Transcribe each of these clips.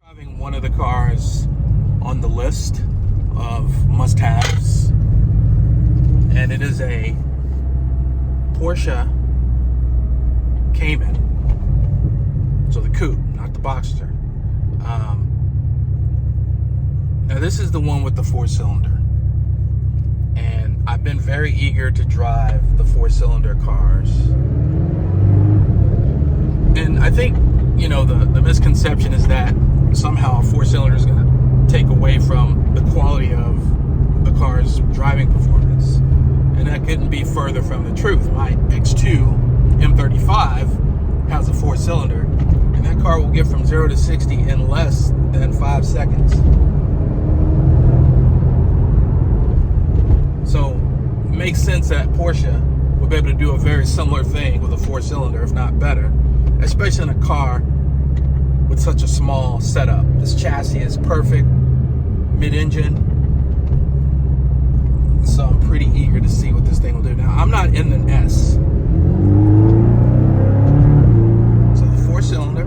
Driving one of the cars on the list of must-haves, and it is a Porsche Cayman. So the coupe, not the Boxster. Now this is the one with the 4-cylinder, and I've been very eager to drive the 4-cylinder cars. And I think, the misconception is that somehow a 4-cylinder is going to take away from the quality of the car's driving performance. And that couldn't be further from the truth. My X2 M35 has a 4-cylinder, and that car will get from 0 to 60 in less than 5 seconds. So it makes sense that Porsche would be able to do a very similar thing with a 4-cylinder, if not better, especially in a car with such a small setup. This chassis is perfect, mid-engine, so I'm pretty eager to see what this thing will do. Now, I'm not in an S. So the 4-cylinder.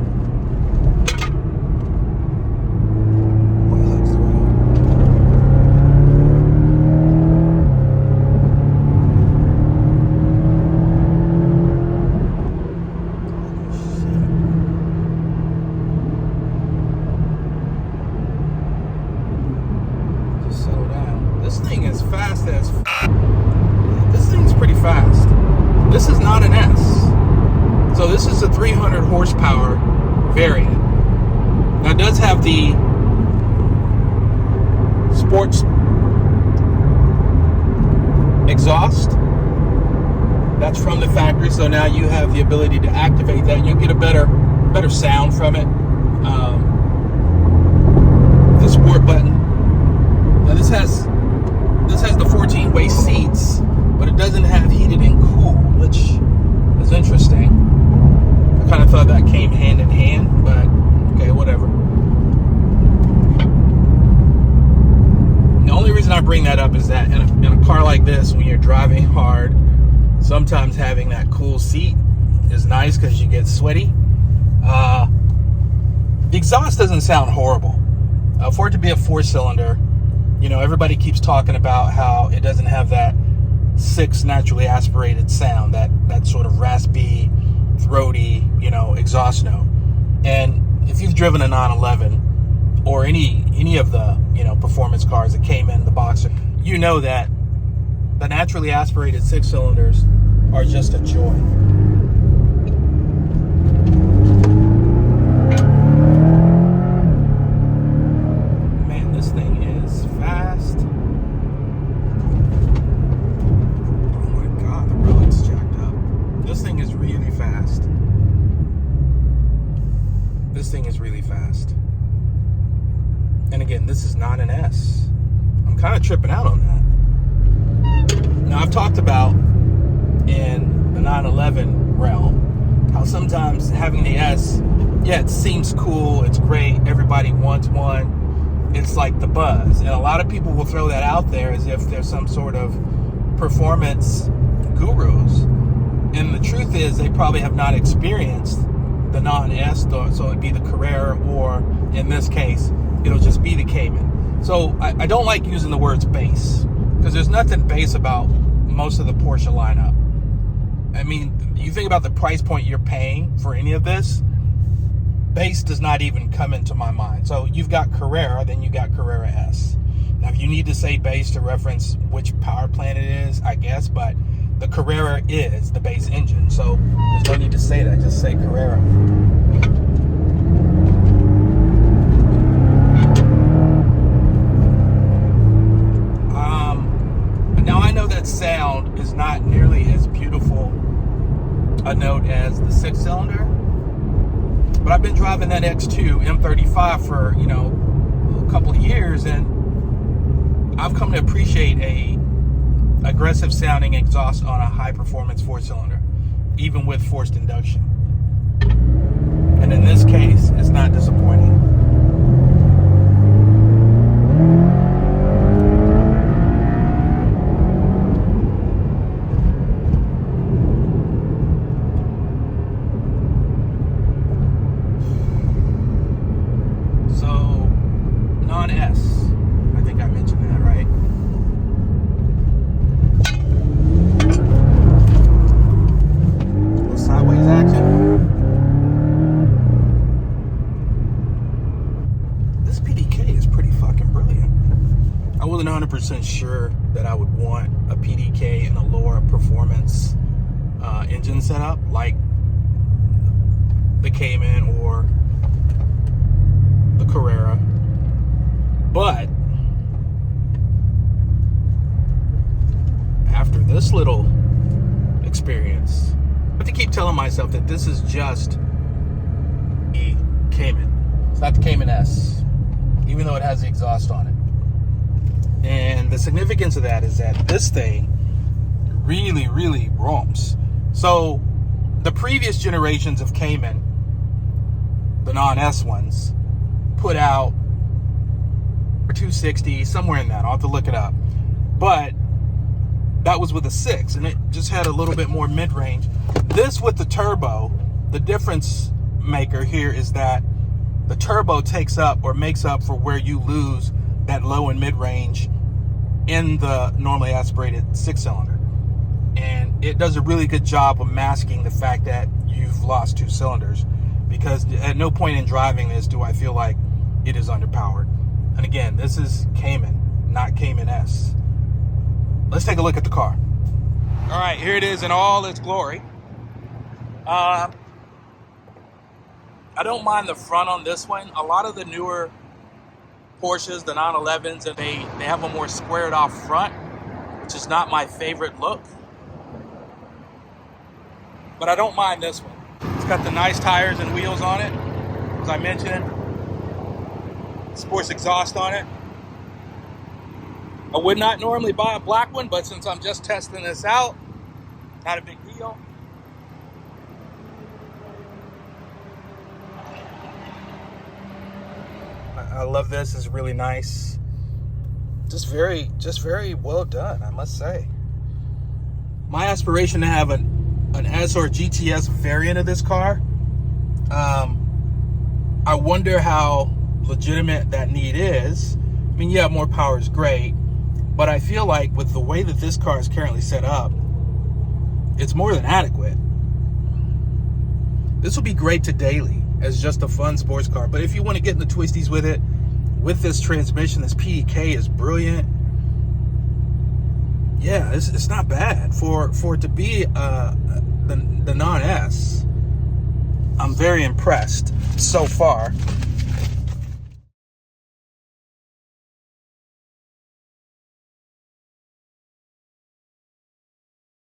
This thing's pretty fast. This is not an S. So this is a 300 horsepower variant. Now it does have the sports exhaust. That's from the factory, so now you have the ability to activate that and you'll get a better sound from it. The sport button. Now this has the 14-way seats, but it doesn't have heated and cool, which is interesting. I kind of thought that came hand in hand, but okay, whatever. The only reason I bring that up is that in a car like this, when you're driving hard, sometimes having that cool seat is nice because you get sweaty. The exhaust doesn't sound horrible. For it to be a 4-cylinder, everybody keeps talking about how it doesn't have that 6 naturally aspirated sound, that sort of raspy, throaty, exhaust note. And if you've driven a 911 or any of the, performance cars that came in the Boxster, you know that the naturally aspirated 6 cylinders are just a joy. This thing is really fast. And again, this is not an S. I'm kind of tripping out on that. Now, I've talked about in the 911 realm how sometimes having the S, it seems cool, it's great, everybody wants one. It's like the buzz. And a lot of people will throw that out there as if they're some sort of performance gurus. And the truth is, they probably have not experienced the non-S, so it'd be the Carrera, or in this case, it'll just be the Cayman. So I don't like using the words base, because there's nothing base about most of the Porsche lineup. I mean, you think about the price point you're paying for any of this, base does not even come into my mind. So you've got Carrera, then you got Carrera S. Now, if you need to say base to reference which power plant it is, I guess, but the Carrera is the base engine, so there's no need to say that, just say Carrera. Now I know that sound is not nearly as beautiful a note as the 6-cylinder, but I've been driving that X2 M35 for, a couple of years, and I've come to appreciate a aggressive sounding exhaust on a high performance 4-cylinder, even with forced induction. And in this case, it's not disappointing. So 100% sure that I would want a PDK and a lower performance engine setup like the Cayman or the Carrera. But after this little experience, I have to keep telling myself that this is just a Cayman. It's not the Cayman S, even though it has the exhaust on it. And the significance of that is that this thing really, really roams. So the previous generations of Cayman, the non-S ones, put out 260, somewhere in that. I'll have to look it up. But that was with a 6, and it just had a little bit more mid-range. This with the turbo, the difference maker here is that the turbo takes up or makes up for where you lose that low and mid-range in the normally aspirated 6-cylinder. And it does a really good job of masking the fact that you've lost 2 cylinders, because at no point in driving this do I feel like it is underpowered. And again, this is Cayman, not Cayman S. Let's take a look at the car. All right, here it is in all its glory. I don't mind the front on this one. A lot of the newer Porsches, the 911s, and they have a more squared off front, which is not my favorite look. But I don't mind this one. It's got the nice tires and wheels on it, as I mentioned. Sports exhaust on it. I would not normally buy a black one, but since I'm just testing this out, not a big deal. I love this. It's really nice. Just very well done, I must say. My aspiration to have an S or GTS variant of this car, I wonder how legitimate that need is. I mean, yeah, more power is great, but I feel like with the way that this car is currently set up, it's more than adequate. This will be great to daily as just a fun sports car, but if you want to get in the twisties with it, with this transmission, this PDK is brilliant. Yeah, it's not bad for it to be the non-S. I'm very impressed so far.